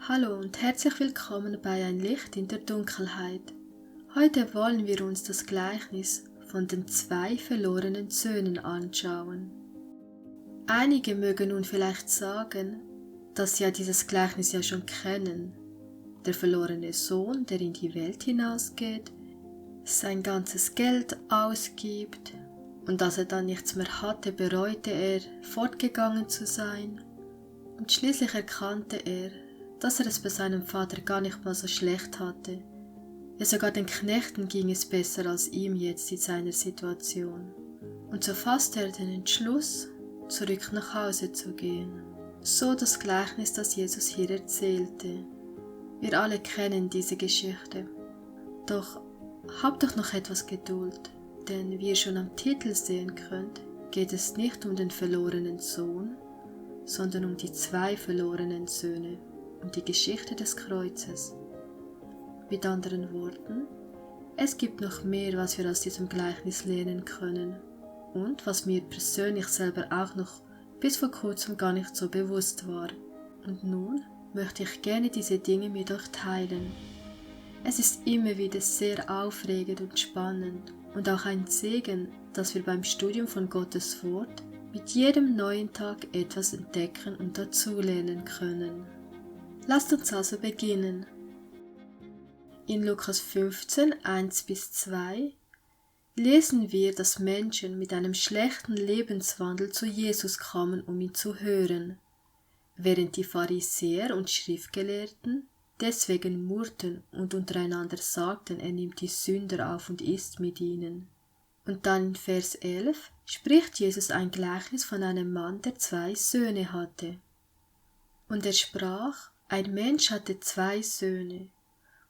Hallo und herzlich willkommen bei Ein Licht in der Dunkelheit. Heute wollen wir uns das Gleichnis von den 2 verlorenen Söhnen anschauen. Einige mögen nun vielleicht sagen, dass sie ja dieses Gleichnis ja schon kennen. Der verlorene Sohn, der in die Welt hinausgeht, sein ganzes Geld ausgibt und als er dann nichts mehr hatte, bereute er, fortgegangen zu sein und schließlich erkannte er, dass er es bei seinem Vater gar nicht mal so schlecht hatte. Ja, sogar den Knechten ging es besser als ihm jetzt in seiner Situation. Und so fasste er den Entschluss, zurück nach Hause zu gehen. So das Gleichnis, das Jesus hier erzählte. Wir alle kennen diese Geschichte. Doch habt doch noch etwas Geduld, denn wie ihr schon am Titel sehen könnt, geht es nicht um den verlorenen Sohn, sondern um die 2 verlorenen Söhne. Und die Geschichte des Kreuzes. Mit anderen Worten, es gibt noch mehr, was wir aus diesem Gleichnis lernen können und was mir persönlich selber auch noch bis vor kurzem gar nicht so bewusst war. Und nun möchte ich gerne diese Dinge mit euch teilen. Es ist immer wieder sehr aufregend und spannend und auch ein Segen, dass wir beim Studium von Gottes Wort mit jedem neuen Tag etwas entdecken und dazulernen können. Lasst uns also beginnen. In Lukas 15, 1-2 lesen wir, dass Menschen mit einem schlechten Lebenswandel zu Jesus kamen, um ihn zu hören, während die Pharisäer und Schriftgelehrten deswegen murrten und untereinander sagten, er nimmt die Sünder auf und isst mit ihnen. Und dann in Vers 11 spricht Jesus ein Gleichnis von einem Mann, der 2 Söhne hatte. Und er sprach: Ein Mensch hatte 2 Söhne,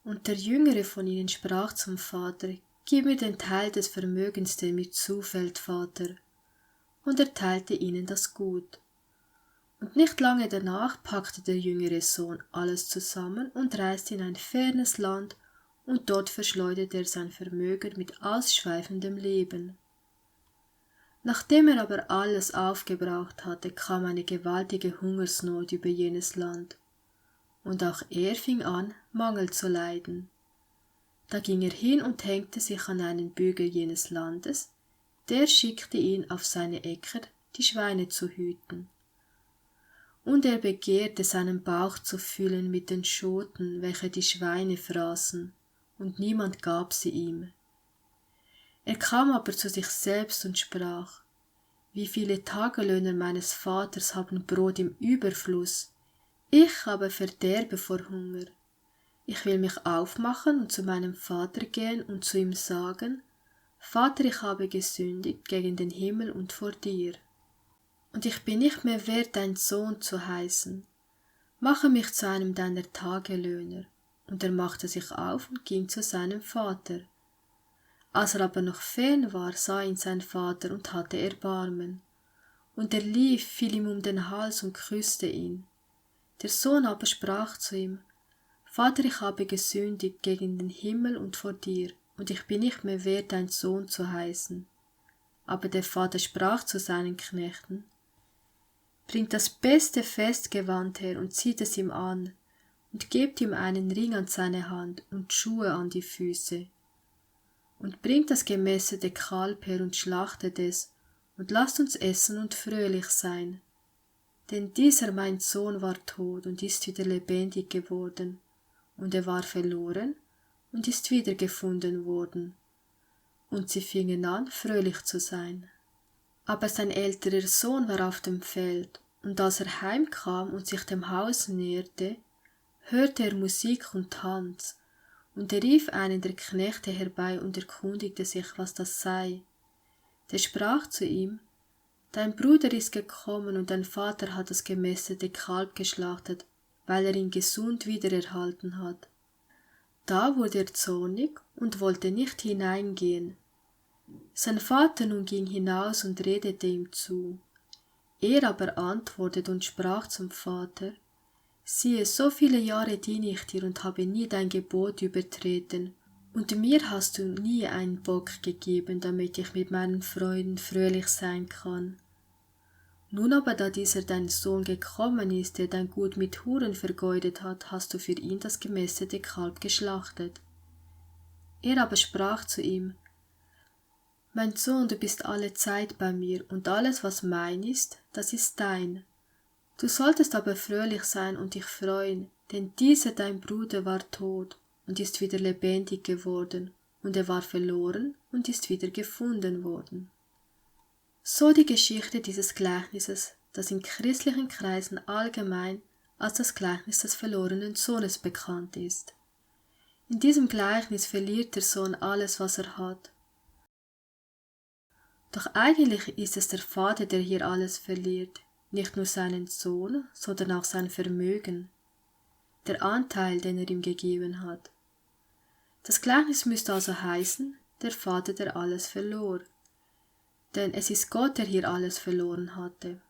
und der jüngere von ihnen sprach zum Vater: Gib mir den Teil des Vermögens, der mir zufällt, Vater. Und er teilte ihnen das Gut. Und nicht lange danach packte der jüngere Sohn alles zusammen und reiste in ein fernes Land, und dort verschleuderte er sein Vermögen mit ausschweifendem Leben. Nachdem er aber alles aufgebraucht hatte, kam eine gewaltige Hungersnot über jenes Land, und auch er fing an, Mangel zu leiden. Da ging er hin und hängte sich an einen Bügel jenes Landes, der schickte ihn auf seine Äcker, die Schweine zu hüten. Und er begehrte, seinen Bauch zu füllen mit den Schoten, welche die Schweine fraßen, und niemand gab sie ihm. Er kam aber zu sich selbst und sprach: Wie viele Tagelöhner meines Vaters haben Brot im Überfluss, ich aber verderbe vor Hunger. Ich will mich aufmachen und zu meinem Vater gehen und zu ihm sagen: Vater, ich habe gesündigt gegen den Himmel und vor dir. Und ich bin nicht mehr wert, dein Sohn zu heißen. Mache mich zu einem deiner Tagelöhner. Und er machte sich auf und ging zu seinem Vater. Als er aber noch fern war, sah ihn sein Vater und hatte Erbarmen. Und er lief, fiel ihm um den Hals und küsste ihn. Der Sohn aber sprach zu ihm: Vater, ich habe gesündigt gegen den Himmel und vor dir, und ich bin nicht mehr wert, dein Sohn zu heißen. Aber der Vater sprach zu seinen Knechten: Bringt das beste Festgewand her und zieht es ihm an, und gebt ihm einen Ring an seine Hand und Schuhe an die Füße. Und bringt das gemästete Kalb her und schlachtet es, und lasst uns essen und fröhlich sein. Denn dieser mein Sohn war tot und ist wieder lebendig geworden, und er war verloren und ist wiedergefunden worden. Und sie fingen an, fröhlich zu sein. Aber sein älterer Sohn war auf dem Feld, und als er heimkam und sich dem Haus näherte, hörte er Musik und Tanz, und er rief einen der Knechte herbei und erkundigte sich, was das sei. Der sprach zu ihm: Dein Bruder ist gekommen, und dein Vater hat das gemästete Kalb geschlachtet, weil er ihn gesund wiedererhalten hat. Da wurde er zornig und wollte nicht hineingehen. Sein Vater nun ging hinaus und redete ihm zu. Er aber antwortete und sprach zum Vater: Siehe, so viele Jahre diene ich dir und habe nie dein Gebot übertreten, und mir hast du nie einen Bock gegeben, damit ich mit meinen Freunden fröhlich sein kann. Nun aber, da dieser dein Sohn gekommen ist, der dein Gut mit Huren vergeudet hat, hast du für ihn das gemästete Kalb geschlachtet. Er aber sprach zu ihm: Mein Sohn, du bist alle Zeit bei mir, und alles, was mein ist, das ist dein. Du solltest aber fröhlich sein und dich freuen, denn dieser dein Bruder war tot und ist wieder lebendig geworden, und er war verloren und ist wieder gefunden worden. So die Geschichte dieses Gleichnisses, das in christlichen Kreisen allgemein als das Gleichnis des verlorenen Sohnes bekannt ist. In diesem Gleichnis verliert der Sohn alles, was er hat. Doch eigentlich ist es der Vater, der hier alles verliert, nicht nur seinen Sohn, sondern auch sein Vermögen, der Anteil, den er ihm gegeben hat. Das Gleichnis müsste also heißen, der Vater, der alles verlor. Denn es ist Gott, der hier alles verloren hatte.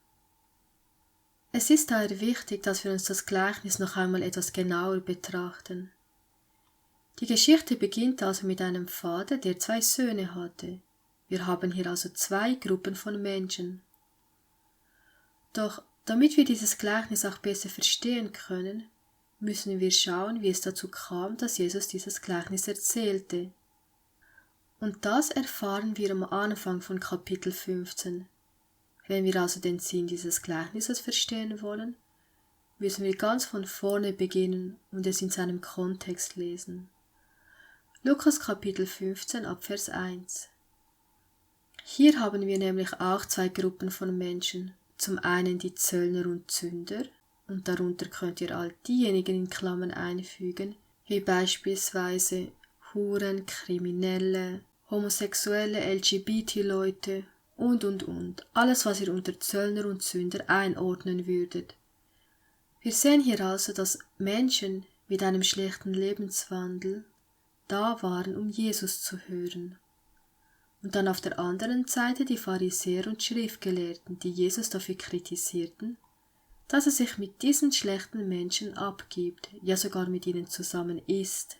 Es ist daher wichtig, dass wir uns das Gleichnis noch einmal etwas genauer betrachten. Die Geschichte beginnt also mit einem Vater, der 2 Söhne hatte. Wir haben hier also 2 Gruppen von Menschen. Doch damit wir dieses Gleichnis auch besser verstehen können, müssen wir schauen, wie es dazu kam, dass Jesus dieses Gleichnis erzählte. Und das erfahren wir am Anfang von Kapitel 15. Wenn wir also den Sinn dieses Gleichnisses verstehen wollen, müssen wir ganz von vorne beginnen und es in seinem Kontext lesen. Lukas Kapitel 15 ab Vers 1. Hier haben wir nämlich auch 2 Gruppen von Menschen. Zum einen die Zöllner und Sünder, und darunter könnt ihr all diejenigen in Klammern einfügen, wie beispielsweise Huren, Kriminelle, Homosexuelle, LGBT-Leute und. Alles, was ihr unter Zöllner und Sünder einordnen würdet. Wir sehen hier also, dass Menschen mit einem schlechten Lebenswandel da waren, um Jesus zu hören. Und dann auf der anderen Seite die Pharisäer und Schriftgelehrten, die Jesus dafür kritisierten, dass er sich mit diesen schlechten Menschen abgibt, ja sogar mit ihnen zusammen isst.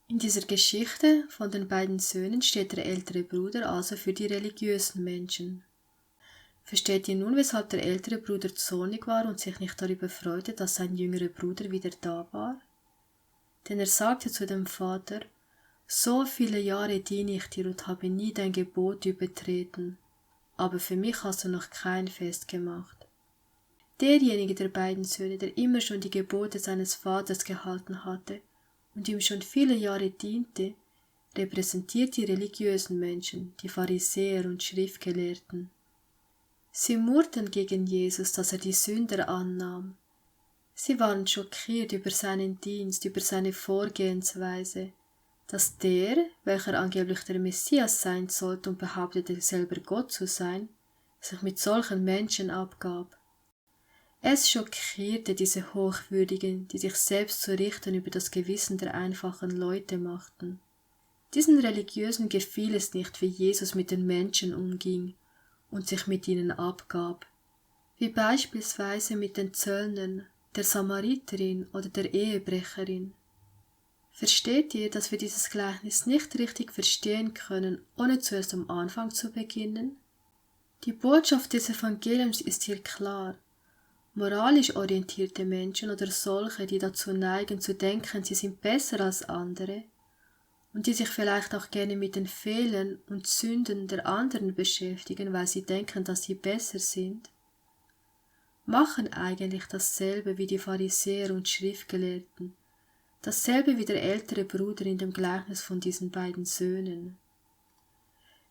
In dieser Geschichte von den beiden Söhnen steht der ältere Bruder also für die religiösen Menschen. Versteht ihr nun, weshalb der ältere Bruder zornig war und sich nicht darüber freute, dass sein jüngerer Bruder wieder da war? Denn er sagte zu dem Vater: So viele Jahre diene ich dir und habe nie dein Gebot übertreten, aber für mich hast du noch kein Fest gemacht. Derjenige der beiden Söhne, der immer schon die Gebote seines Vaters gehalten hatte und ihm schon viele Jahre diente, repräsentiert die religiösen Menschen, die Pharisäer und Schriftgelehrten. Sie murrten gegen Jesus, dass er die Sünder annahm. Sie waren schockiert über seinen Dienst, über seine Vorgehensweise, dass der, welcher angeblich der Messias sein sollte und behauptete selber Gott zu sein, sich mit solchen Menschen abgab. Es schockierte diese Hochwürdigen, die sich selbst zu richten über das Gewissen der einfachen Leute machten. Diesen Religiösen gefiel es nicht, wie Jesus mit den Menschen umging und sich mit ihnen abgab, wie beispielsweise mit den Zöllnern, der Samariterin oder der Ehebrecherin. Versteht ihr, dass wir dieses Gleichnis nicht richtig verstehen können, ohne zuerst am Anfang zu beginnen? Die Botschaft des Evangeliums ist hier klar. Moralisch orientierte Menschen oder solche, die dazu neigen zu denken, sie sind besser als andere und die sich vielleicht auch gerne mit den Fehlern und Sünden der anderen beschäftigen, weil sie denken, dass sie besser sind, machen eigentlich dasselbe wie die Pharisäer und Schriftgelehrten, dasselbe wie der ältere Bruder in dem Gleichnis von diesen beiden Söhnen.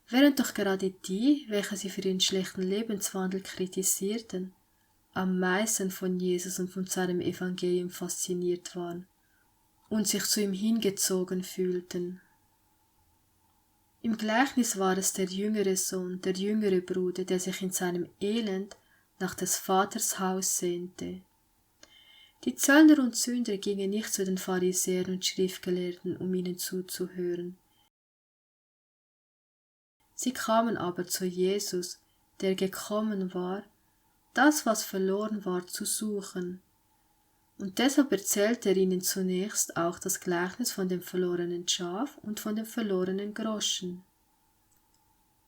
Während doch gerade die, welche sie für ihren schlechten Lebenswandel kritisierten, am meisten von Jesus und von seinem Evangelium fasziniert waren und sich zu ihm hingezogen fühlten. Im Gleichnis war es der jüngere Sohn, der jüngere Bruder, der sich in seinem Elend nach des Vaters Haus sehnte. Die Zöllner und Sünder gingen nicht zu den Pharisäern und Schriftgelehrten, um ihnen zuzuhören. Sie kamen aber zu Jesus, der gekommen war, das, was verloren war, zu suchen. Und deshalb erzählt er ihnen zunächst auch das Gleichnis von dem verlorenen Schaf und von dem verlorenen Groschen.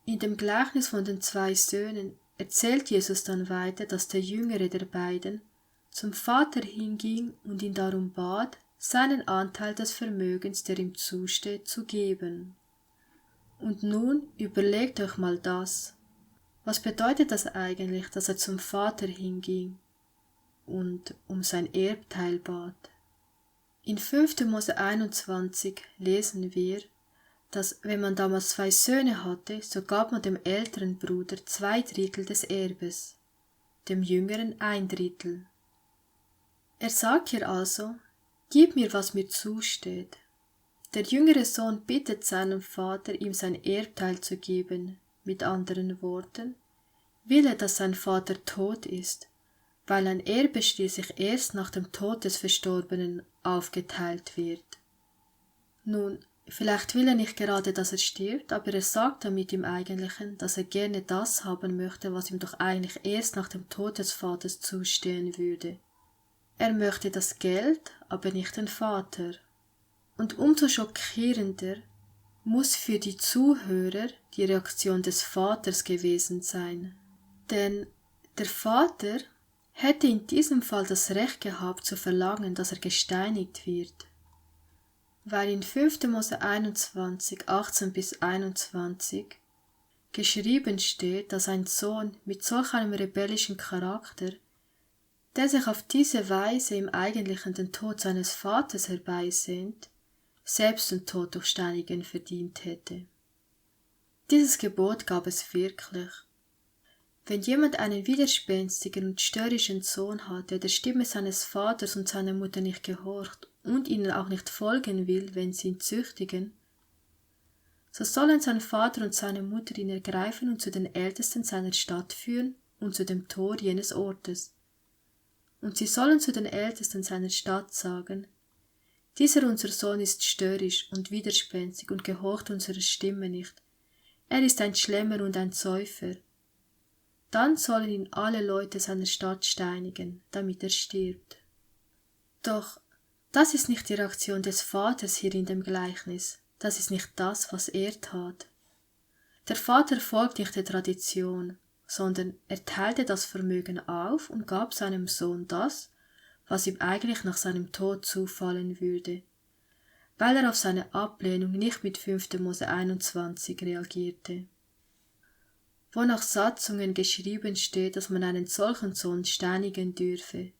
In dem Gleichnis von den 2 Söhnen erzählt Jesus dann weiter, dass der Jüngere der beiden zum Vater hinging und ihn darum bat, seinen Anteil des Vermögens, der ihm zusteht, zu geben. Und nun überlegt euch mal das. Was bedeutet das eigentlich, dass er zum Vater hinging und um sein Erbteil bat? In 5. Mose 21 lesen wir, dass, wenn man damals 2 Söhne hatte, so gab man dem älteren Bruder 2/3 des Erbes, dem jüngeren 1/3. Er sagt hier also, gib mir, was mir zusteht. Der jüngere Sohn bittet seinen Vater, ihm sein Erbteil zu geben. Mit anderen Worten, will er, dass sein Vater tot ist, weil ein Erbe schließlich erst nach dem Tod des Verstorbenen aufgeteilt wird. Nun, vielleicht will er nicht gerade, dass er stirbt, aber er sagt damit im Eigentlichen, dass er gerne das haben möchte, was ihm doch eigentlich erst nach dem Tod des Vaters zustehen würde. Er möchte das Geld, aber nicht den Vater. Und umso schockierender muss für die Zuhörer die Reaktion des Vaters gewesen sein. Denn der Vater hätte in diesem Fall das Recht gehabt zu verlangen, dass er gesteinigt wird. Weil in 5. Mose 21, 18-21 geschrieben steht, dass ein Sohn mit solch einem rebellischen Charakter, der sich auf diese Weise im Eigentlichen den Tod seines Vaters herbeisehnt, selbst den Tod durch Steinigen verdient hätte. Dieses Gebot gab es wirklich. Wenn jemand einen widerspenstigen und störrischen Sohn hat, der Stimme seines Vaters und seiner Mutter nicht gehorcht und ihnen auch nicht folgen will, wenn sie ihn züchtigen, so sollen sein Vater und seine Mutter ihn ergreifen und zu den Ältesten seiner Stadt führen und zu dem Tor jenes Ortes. Und sie sollen zu den Ältesten seiner Stadt sagen, dieser unser Sohn ist störrisch und widerspenstig und gehorcht unserer Stimme nicht. Er ist ein Schlemmer und ein Säufer. Dann sollen ihn alle Leute seiner Stadt steinigen, damit er stirbt. Doch das ist nicht die Reaktion des Vaters hier in dem Gleichnis. Das ist nicht das, was er tat. Der Vater folgt nicht der Tradition, sondern er teilte das Vermögen auf und gab seinem Sohn das, was ihm eigentlich nach seinem Tod zufallen würde, weil er auf seine Ablehnung nicht mit 5. Mose 21 reagierte, wo nach Satzungen geschrieben steht, dass man einen solchen Sohn steinigen dürfe.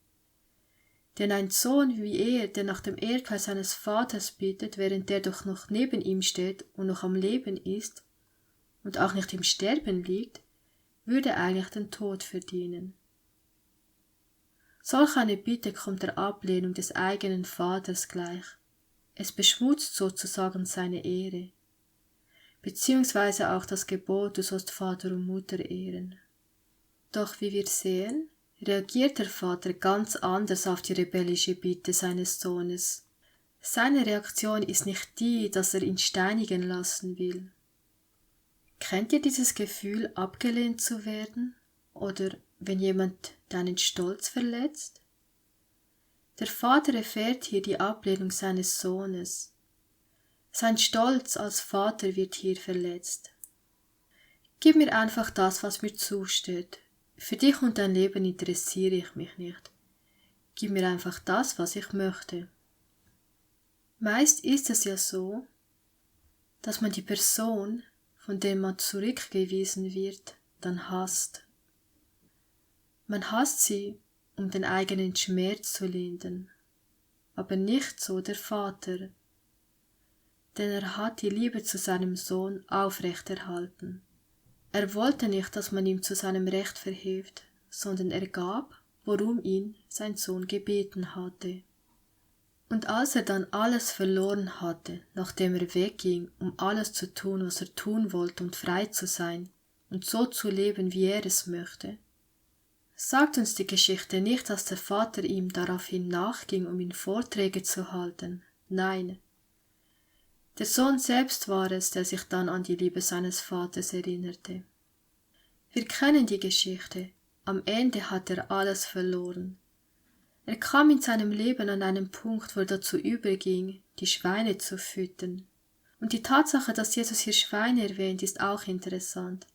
Denn ein Sohn wie er, der nach dem Ehrgeiz seines Vaters bittet, während der doch noch neben ihm steht und noch am Leben ist und auch nicht im Sterben liegt, würde eigentlich den Tod verdienen. Solch eine Bitte kommt der Ablehnung des eigenen Vaters gleich. Es beschmutzt sozusagen seine Ehre, beziehungsweise auch das Gebot, du sollst Vater und Mutter ehren. Doch wie wir sehen, reagiert der Vater ganz anders auf die rebellische Bitte seines Sohnes. Seine Reaktion ist nicht die, dass er ihn steinigen lassen will. Kennt ihr dieses Gefühl, abgelehnt zu werden? Oder wenn jemand deinen Stolz verletzt? Der Vater erfährt hier die Ablehnung seines Sohnes. Sein Stolz als Vater wird hier verletzt. Gib mir einfach das, was mir zusteht. Für dich und dein Leben interessiere ich mich nicht. Gib mir einfach das, was ich möchte. Meist ist es ja so, dass man die Person, von der man zurückgewiesen wird, dann hasst. Man hasst sie, um den eigenen Schmerz zu lindern, aber nicht so der Vater, denn er hat die Liebe zu seinem Sohn aufrechterhalten. Er wollte nicht, dass man ihm zu seinem Recht verhilft, sondern er gab, worum ihn sein Sohn gebeten hatte. Und als er dann alles verloren hatte, nachdem er wegging, um alles zu tun, was er tun wollte und frei zu sein und so zu leben, wie er es möchte, sagt uns die Geschichte nicht, dass der Vater ihm daraufhin nachging, um ihm Vorträge zu halten. Nein. Der Sohn selbst war es, der sich dann an die Liebe seines Vaters erinnerte. Wir kennen die Geschichte. Am Ende hat er alles verloren. Er kam in seinem Leben an einen Punkt, wo er dazu überging, die Schweine zu füttern. Und die Tatsache, dass Jesus hier Schweine erwähnt, ist auch interessant.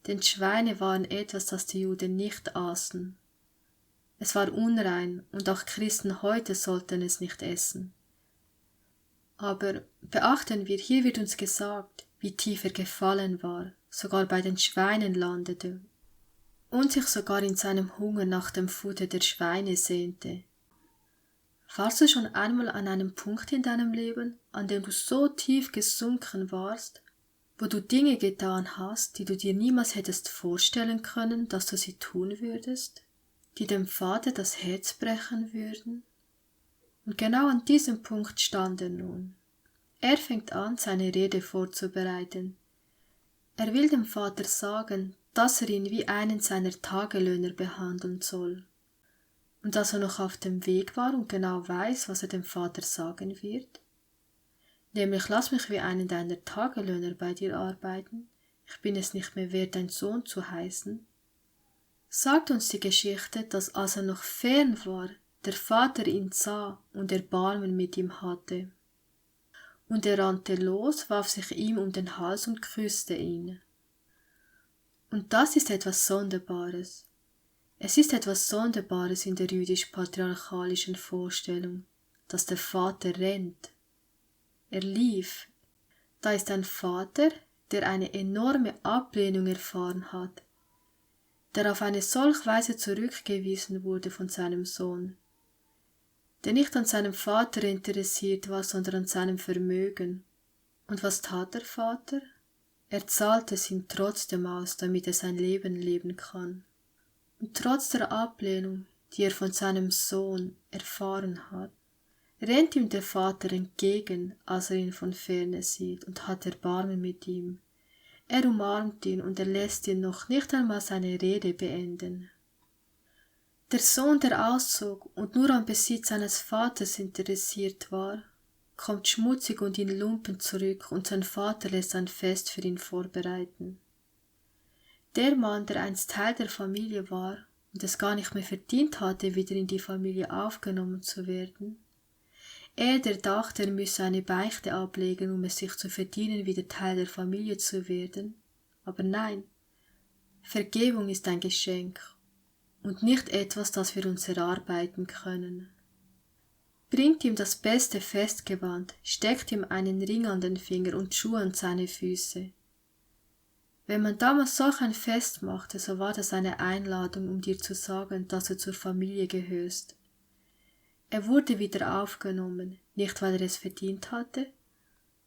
denn Schweine waren etwas, das die Juden nicht aßen. Es war unrein und auch Christen heute sollten es nicht essen. Aber beachten wir, hier wird uns gesagt, wie tief er gefallen war, sogar bei den Schweinen landete und sich sogar in seinem Hunger nach dem Futter der Schweine sehnte. Warst du schon einmal an einem Punkt in deinem Leben, an dem du so tief gesunken warst, wo du Dinge getan hast, die du dir niemals hättest vorstellen können, dass du sie tun würdest, die dem Vater das Herz brechen würden? Und genau an diesem Punkt stand er nun. Er fängt an, seine Rede vorzubereiten. Er will dem Vater sagen, dass er ihn wie einen seiner Tagelöhner behandeln soll. Und dass er noch auf dem Weg war und genau weiß, was er dem Vater sagen wird. Nämlich, lass mich wie einen deiner Tagelöhner bei dir arbeiten, ich bin es nicht mehr wert, dein Sohn zu heißen. Sagt uns die Geschichte, dass als er noch fern war, der Vater ihn sah und Erbarmen mit ihm hatte. Und er rannte los, warf sich ihm um den Hals und küsste ihn. Und das ist etwas Sonderbares. Es ist etwas Sonderbares in der jüdisch-patriarchalischen Vorstellung, dass der Vater rennt. Er lief. Da ist ein Vater, der eine enorme Ablehnung erfahren hat, der auf eine solche Weise zurückgewiesen wurde von seinem Sohn, der nicht an seinem Vater interessiert war, sondern an seinem Vermögen. Und was tat der Vater? Er zahlte es ihm trotzdem aus, damit er sein Leben leben kann. Und trotz der Ablehnung, die er von seinem Sohn erfahren hat, rennt ihm der Vater entgegen, als er ihn von ferne sieht, und hat Erbarmen mit ihm. Er umarmt ihn und er lässt ihn noch nicht einmal seine Rede beenden. Der Sohn, der auszog und nur am Besitz seines Vaters interessiert war, kommt schmutzig und in Lumpen zurück und sein Vater lässt ein Fest für ihn vorbereiten. Der Mann, der einst Teil der Familie war und es gar nicht mehr verdient hatte, wieder in die Familie aufgenommen zu werden, der dachte, er müsse eine Beichte ablegen, um es sich zu verdienen, wieder Teil der Familie zu werden. Aber nein, Vergebung ist ein Geschenk und nicht etwas, das wir uns erarbeiten können. Bringt ihm das beste Festgewand, steckt ihm einen Ring an den Finger und Schuhe an seine Füße. Wenn man damals solch ein Fest machte, so war das eine Einladung, um dir zu sagen, dass du zur Familie gehörst. Er wurde wieder aufgenommen, nicht weil er es verdient hatte,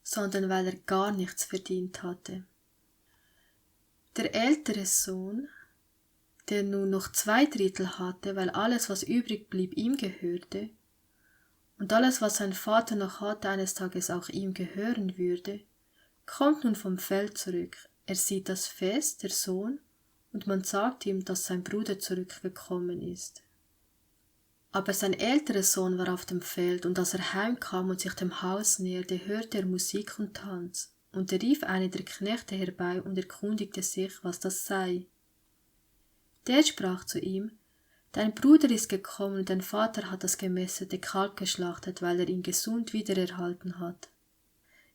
sondern weil er gar nichts verdient hatte. Der ältere Sohn, der nun noch 2/3 hatte, weil alles, was übrig blieb, ihm gehörte, und alles, was sein Vater noch hatte, eines Tages auch ihm gehören würde, kommt nun vom Feld zurück. Er sieht das Fest, der Sohn, und man sagt ihm, dass sein Bruder zurückgekommen ist. Aber sein älterer Sohn war auf dem Feld, und als er heimkam und sich dem Haus näherte, hörte er Musik und Tanz, und er rief einen der Knechte herbei und erkundigte sich, was das sei. Der sprach zu ihm: Dein Bruder ist gekommen, und dein Vater hat das gemästete Kalb geschlachtet, weil er ihn gesund wiedererhalten hat.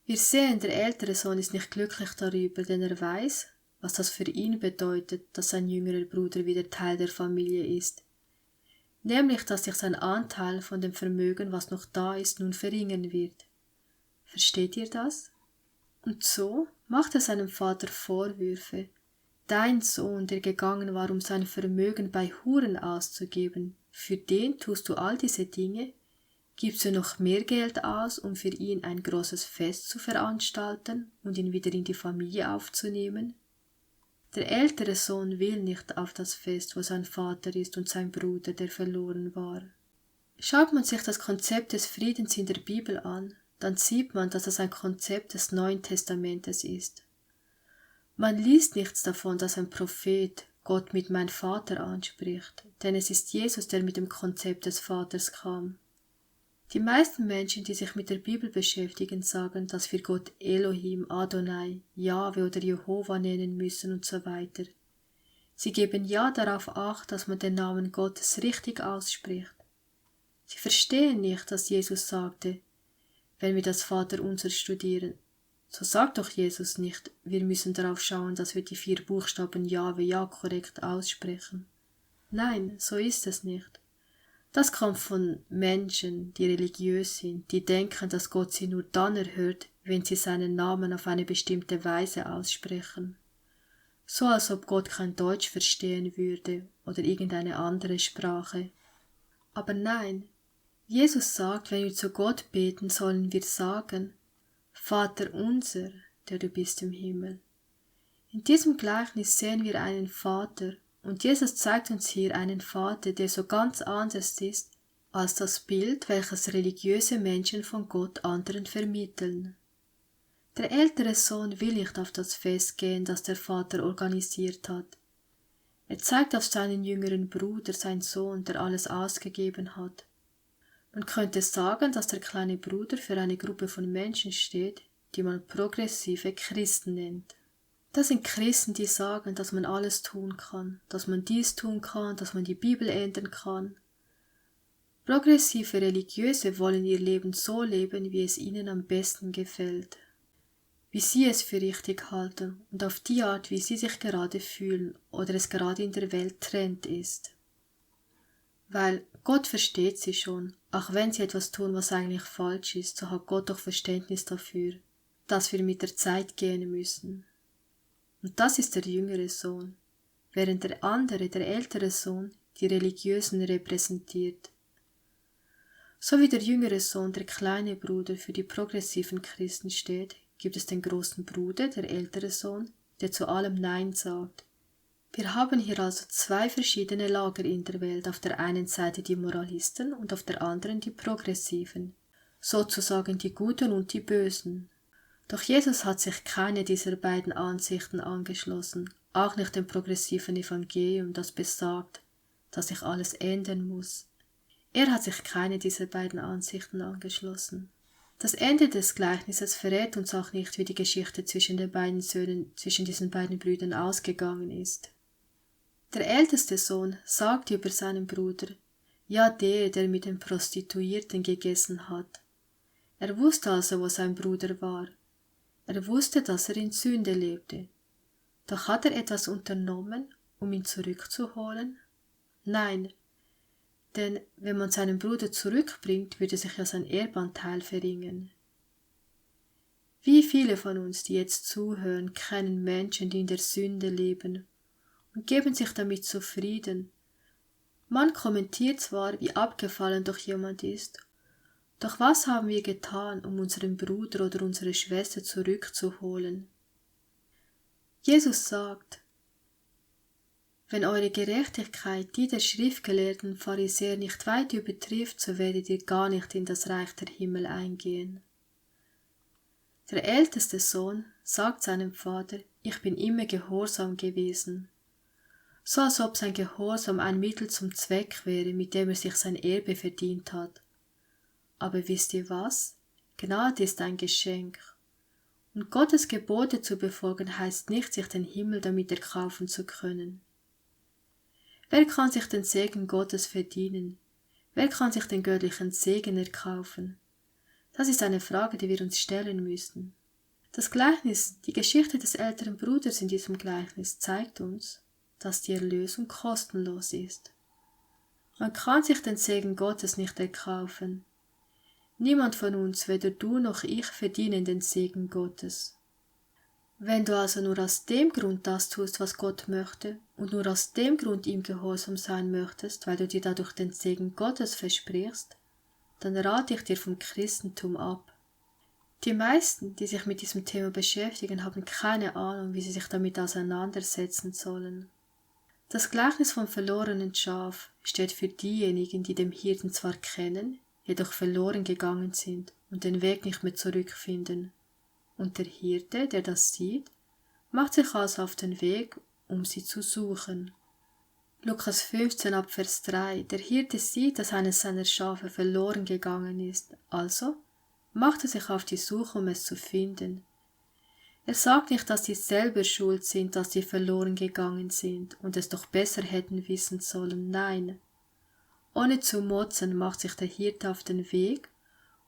Wir sehen, der ältere Sohn ist nicht glücklich darüber, denn er weiß, was das für ihn bedeutet, dass sein jüngerer Bruder wieder Teil der Familie ist. Nämlich, dass sich sein Anteil von dem Vermögen, was noch da ist, nun verringern wird. Versteht ihr das? Und so macht er seinem Vater Vorwürfe. Dein Sohn, der gegangen war, um sein Vermögen bei Huren auszugeben, für den tust du all diese Dinge? Gibst du noch mehr Geld aus, um für ihn ein großes Fest zu veranstalten und ihn wieder in die Familie aufzunehmen? Der ältere Sohn will nicht auf das Fest, wo sein Vater ist und sein Bruder, der verloren war. Schaut man sich das Konzept des Friedens in der Bibel an, dann sieht man, dass es ein Konzept des Neuen Testamentes ist. Man liest nichts davon, dass ein Prophet Gott mit mein Vater anspricht, denn es ist Jesus, der mit dem Konzept des Vaters kam. Die meisten Menschen, die sich mit der Bibel beschäftigen, sagen, dass wir Gott Elohim, Adonai, Jahwe oder Jehova nennen müssen und so weiter. Sie geben ja darauf Acht, dass man den Namen Gottes richtig ausspricht. Sie verstehen nicht, dass Jesus sagte, wenn wir das Vaterunser studieren: So sagt doch Jesus nicht, wir müssen darauf schauen, dass wir die 4 Buchstaben Jahwe Ja korrekt aussprechen. Nein, so ist es nicht. Das kommt von Menschen, die religiös sind, die denken, dass Gott sie nur dann erhört, wenn sie seinen Namen auf eine bestimmte Weise aussprechen. So als ob Gott kein Deutsch verstehen würde oder irgendeine andere Sprache. Aber nein, Jesus sagt, wenn wir zu Gott beten, sollen wir sagen, Vater unser, der du bist im Himmel. In diesem Gleichnis sehen wir einen Vater, und Jesus zeigt uns hier einen Vater, der so ganz anders ist, als das Bild, welches religiöse Menschen von Gott anderen vermitteln. Der ältere Sohn will nicht auf das Fest gehen, das der Vater organisiert hat. Er zeigt auf seinen jüngeren Bruder, sein Sohn, der alles ausgegeben hat. Man könnte sagen, dass der kleine Bruder für eine Gruppe von Menschen steht, die man progressive Christen nennt. Das sind Christen, die sagen, dass man alles tun kann, dass man dies tun kann, dass man die Bibel ändern kann. Progressive Religiöse wollen ihr Leben so leben, wie es ihnen am besten gefällt, wie sie es für richtig halten und auf die Art, wie sie sich gerade fühlen oder es gerade in der Welt Trend ist. Weil Gott versteht sie schon, auch wenn sie etwas tun, was eigentlich falsch ist, so hat Gott doch Verständnis dafür, dass wir mit der Zeit gehen müssen. Und das ist der jüngere Sohn, während der andere, der ältere Sohn, die Religiösen repräsentiert. So wie der jüngere Sohn, der kleine Bruder, für die progressiven Christen steht, gibt es den großen Bruder, der ältere Sohn, der zu allem Nein sagt. Wir haben hier also 2 verschiedene Lager in der Welt, auf der einen Seite die Moralisten und auf der anderen die Progressiven, sozusagen die Guten und die Bösen. Doch Jesus hat sich keine dieser beiden Ansichten angeschlossen, auch nicht dem progressiven Evangelium, das besagt, dass sich alles ändern muss. Er hat sich keine dieser beiden Ansichten angeschlossen. Das Ende des Gleichnisses verrät uns auch nicht, wie die Geschichte zwischen den beiden Söhnen, zwischen diesen beiden Brüdern ausgegangen ist. Der älteste Sohn sagt über seinen Bruder, ja der mit den Prostituierten gegessen hat. Er wusste also, wo sein Bruder war. Er wusste, dass er in Sünde lebte. Doch hat er etwas unternommen, um ihn zurückzuholen? Nein, denn wenn man seinen Bruder zurückbringt, würde sich ja sein Erbanteil verringern. Wie viele von uns, die jetzt zuhören, kennen Menschen, die in der Sünde leben und geben sich damit zufrieden. Man kommentiert zwar, wie abgefallen doch jemand ist, doch was haben wir getan, um unseren Bruder oder unsere Schwester zurückzuholen? Jesus sagt, wenn eure Gerechtigkeit die der schriftgelehrten Pharisäer nicht weit übertrifft, so werdet ihr gar nicht in das Reich der Himmel eingehen. Der älteste Sohn sagt seinem Vater, ich bin immer gehorsam gewesen, so als ob sein Gehorsam ein Mittel zum Zweck wäre, mit dem er sich sein Erbe verdient hat. Aber wisst ihr was? Gnade ist ein Geschenk. Und Gottes Gebote zu befolgen heißt nicht, sich den Himmel damit erkaufen zu können. Wer kann sich den Segen Gottes verdienen? Wer kann sich den göttlichen Segen erkaufen? Das ist eine Frage, die wir uns stellen müssen. Das Gleichnis, die Geschichte des älteren Bruders in diesem Gleichnis zeigt uns, dass die Erlösung kostenlos ist. Man kann sich den Segen Gottes nicht erkaufen. Niemand von uns, weder du noch ich, verdienen den Segen Gottes. Wenn du also nur aus dem Grund das tust, was Gott möchte, und nur aus dem Grund ihm gehorsam sein möchtest, weil du dir dadurch den Segen Gottes versprichst, dann rate ich dir vom Christentum ab. Die meisten, die sich mit diesem Thema beschäftigen, haben keine Ahnung, wie sie sich damit auseinandersetzen sollen. Das Gleichnis vom verlorenen Schaf steht für diejenigen, die den Hirten zwar kennen, jedoch verloren gegangen sind und den Weg nicht mehr zurückfinden. Und der Hirte, der das sieht, macht sich also auf den Weg, um sie zu suchen. Lukas 15 ab Vers 3. Der Hirte sieht, dass eines seiner Schafe verloren gegangen ist, also macht er sich auf die Suche, um es zu finden. Er sagt nicht, dass sie selber schuld sind, dass sie verloren gegangen sind und es doch besser hätten wissen sollen, nein. Ohne zu motzen macht sich der Hirte auf den Weg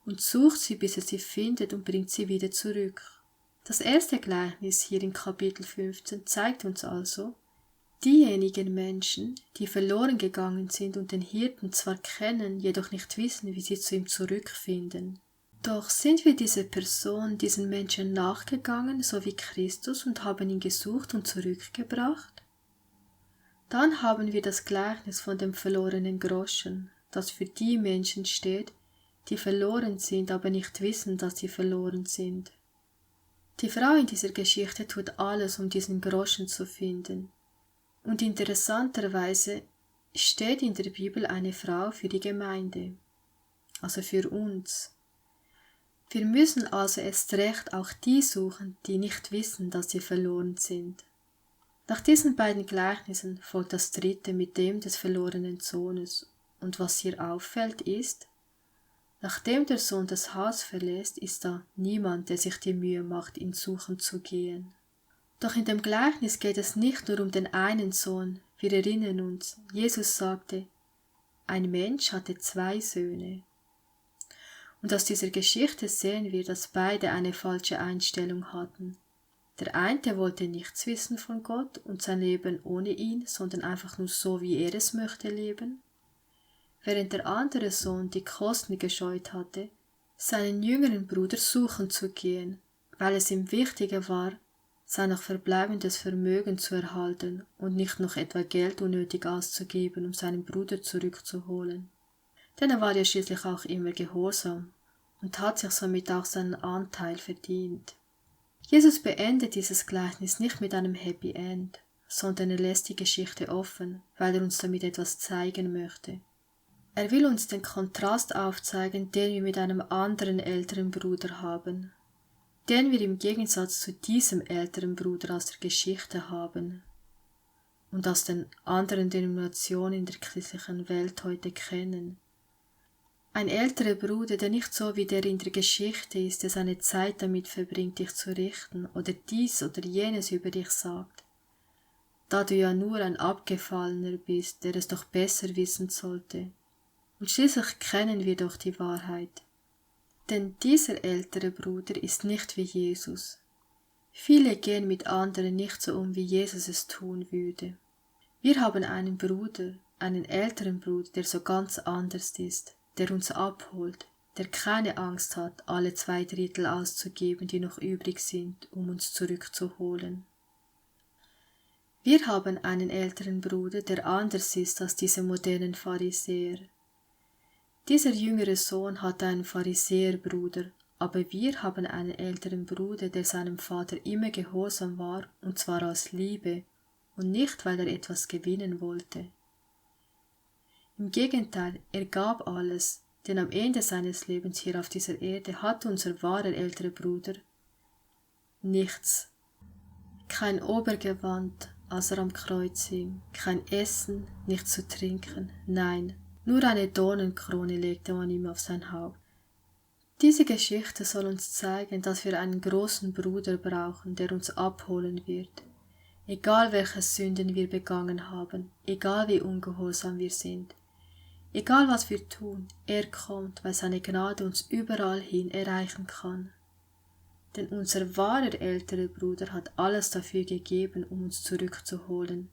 und sucht sie, bis er sie findet und bringt sie wieder zurück. Das erste Gleichnis hier in Kapitel 15 zeigt uns also, diejenigen Menschen, die verloren gegangen sind und den Hirten zwar kennen, jedoch nicht wissen, wie sie zu ihm zurückfinden. Doch sind wir dieser Person, diesen Menschen nachgegangen, so wie Christus, und haben ihn gesucht und zurückgebracht? Dann haben wir das Gleichnis von dem verlorenen Groschen, das für die Menschen steht, die verloren sind, aber nicht wissen, dass sie verloren sind. Die Frau in dieser Geschichte tut alles, um diesen Groschen zu finden. Und interessanterweise steht in der Bibel eine Frau für die Gemeinde, also für uns. Wir müssen also erst recht auch die suchen, die nicht wissen, dass sie verloren sind. Nach diesen beiden Gleichnissen folgt das dritte mit dem des verlorenen Sohnes. Und was hier auffällt ist, nachdem der Sohn das Haus verlässt, ist da niemand, der sich die Mühe macht, ihn suchen zu gehen. Doch in dem Gleichnis geht es nicht nur um den einen Sohn. Wir erinnern uns, Jesus sagte, ein Mensch hatte 2 Söhne. Und aus dieser Geschichte sehen wir, dass beide eine falsche Einstellung hatten. Der eine wollte nichts wissen von Gott und sein Leben ohne ihn, sondern einfach nur so, wie er es möchte, leben. Während der andere Sohn die Kosten gescheut hatte, seinen jüngeren Bruder suchen zu gehen, weil es ihm wichtiger war, sein noch verbleibendes Vermögen zu erhalten und nicht noch etwa Geld unnötig auszugeben, um seinen Bruder zurückzuholen. Denn er war ja schließlich auch immer gehorsam und hat sich somit auch seinen Anteil verdient. Jesus beendet dieses Gleichnis nicht mit einem Happy End, sondern er lässt die Geschichte offen, weil er uns damit etwas zeigen möchte. Er will uns den Kontrast aufzeigen, den wir mit einem anderen älteren Bruder haben, den wir im Gegensatz zu diesem älteren Bruder aus der Geschichte haben und aus den anderen Denominationen in der christlichen Welt heute kennen. Ein älterer Bruder, der nicht so wie der in der Geschichte ist, der seine Zeit damit verbringt, dich zu richten oder dies oder jenes über dich sagt, da du ja nur ein Abgefallener bist, der es doch besser wissen sollte. Und schließlich kennen wir doch die Wahrheit. Denn dieser ältere Bruder ist nicht wie Jesus. Viele gehen mit anderen nicht so um, wie Jesus es tun würde. Wir haben einen Bruder, einen älteren Bruder, der so ganz anders ist, der uns abholt, der keine Angst hat, alle 2/3 auszugeben, die noch übrig sind, um uns zurückzuholen. Wir haben einen älteren Bruder, der anders ist als diese modernen Pharisäer. Dieser jüngere Sohn hat einen Pharisäerbruder, aber wir haben einen älteren Bruder, der seinem Vater immer gehorsam war, und zwar aus Liebe und nicht, weil er etwas gewinnen wollte. Im Gegenteil, er gab alles, denn am Ende seines Lebens hier auf dieser Erde hatte unser wahrer älterer Bruder nichts. Kein Obergewand, als er am Kreuz hing, kein Essen, nichts zu trinken, nein, nur eine Dornenkrone legte man ihm auf sein Haupt. Diese Geschichte soll uns zeigen, dass wir einen großen Bruder brauchen, der uns abholen wird. Egal welche Sünden wir begangen haben, egal wie ungehorsam wir sind, egal was wir tun, er kommt, weil seine Gnade uns überall hin erreichen kann. Denn unser wahrer älterer Bruder hat alles dafür gegeben, um uns zurückzuholen.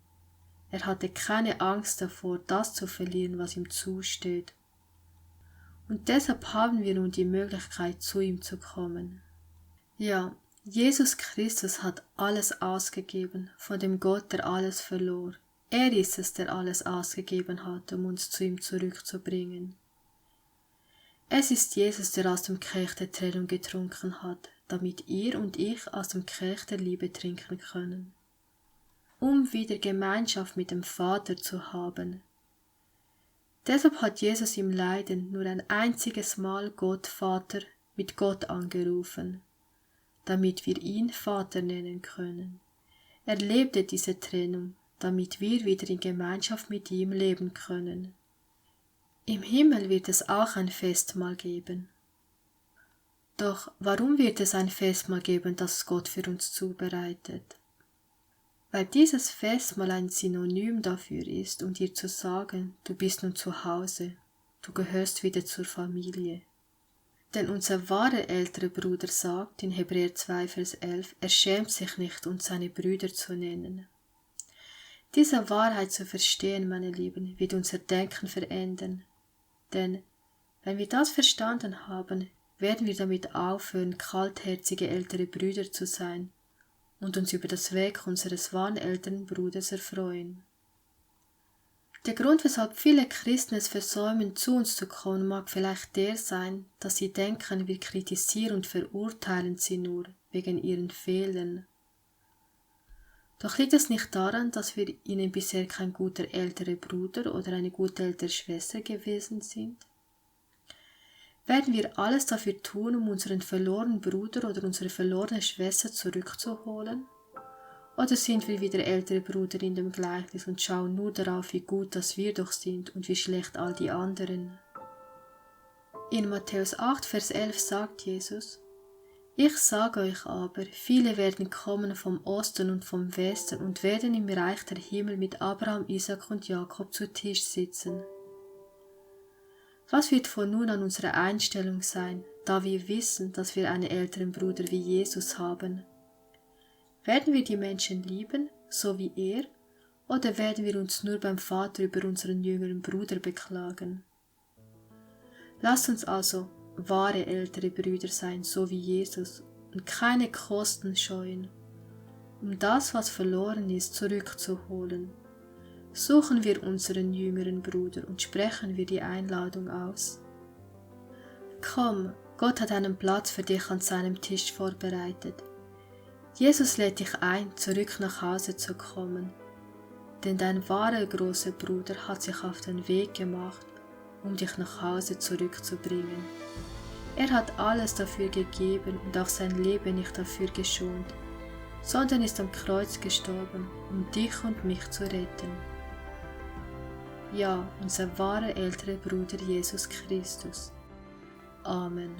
Er hatte keine Angst davor, das zu verlieren, was ihm zusteht. Und deshalb haben wir nun die Möglichkeit, zu ihm zu kommen. Ja, Jesus Christus hat alles ausgegeben, von dem Gott, der alles verlor. Er ist es, der alles ausgegeben hat, um uns zu ihm zurückzubringen. Es ist Jesus, der aus dem Kelch der Trennung getrunken hat, damit ihr und ich aus dem Kelch der Liebe trinken können, um wieder Gemeinschaft mit dem Vater zu haben. Deshalb hat Jesus im Leiden nur ein einziges Mal Gott Vater mit Gott angerufen, damit wir ihn Vater nennen können. Er lebte diese Trennung, damit wir wieder in Gemeinschaft mit ihm leben können. Im Himmel wird es auch ein Festmahl geben. Doch warum wird es ein Festmahl geben, das Gott für uns zubereitet? Weil dieses Festmahl ein Synonym dafür ist, um dir zu sagen, du bist nun zu Hause, du gehörst wieder zur Familie. Denn unser wahrer älterer Bruder sagt in Hebräer 2, Vers 11, er schämt sich nicht, uns seine Brüder zu nennen. Diese Wahrheit zu verstehen, meine Lieben, wird unser Denken verändern. Denn wenn wir das verstanden haben, werden wir damit aufhören, kaltherzige ältere Brüder zu sein und uns über das Weg unseres wahren älteren Bruders erfreuen. Der Grund, weshalb viele Christen es versäumen, zu uns zu kommen, mag vielleicht der sein, dass sie denken, wir kritisieren und verurteilen sie nur wegen ihren Fehlern. Doch liegt es nicht daran, dass wir ihnen bisher kein guter älterer Bruder oder eine gute ältere Schwester gewesen sind? Werden wir alles dafür tun, um unseren verlorenen Bruder oder unsere verlorene Schwester zurückzuholen? Oder sind wir wie der ältere Bruder in dem Gleichnis und schauen nur darauf, wie gut dass wir doch sind und wie schlecht all die anderen? In Matthäus 8, Vers 11 sagt Jesus, ich sage euch aber, viele werden kommen vom Osten und vom Westen und werden im Reich der Himmel mit Abraham, Isaak und Jakob zu Tisch sitzen. Was wird von nun an unsere Einstellung sein, da wir wissen, dass wir einen älteren Bruder wie Jesus haben? Werden wir die Menschen lieben, so wie er, oder werden wir uns nur beim Vater über unseren jüngeren Bruder beklagen? Lasst uns also wahre ältere Brüder sein, so wie Jesus, und keine Kosten scheuen, um das, was verloren ist, zurückzuholen. Suchen wir unseren jüngeren Bruder und sprechen wir die Einladung aus. Komm, Gott hat einen Platz für dich an seinem Tisch vorbereitet. Jesus lädt dich ein, zurück nach Hause zu kommen, denn dein wahrer großer Bruder hat sich auf den Weg gemacht, um dich nach Hause zurückzubringen. Er hat alles dafür gegeben und auch sein Leben nicht dafür geschont, sondern ist am Kreuz gestorben, um dich und mich zu retten. Ja, unser wahrer älterer Bruder Jesus Christus. Amen.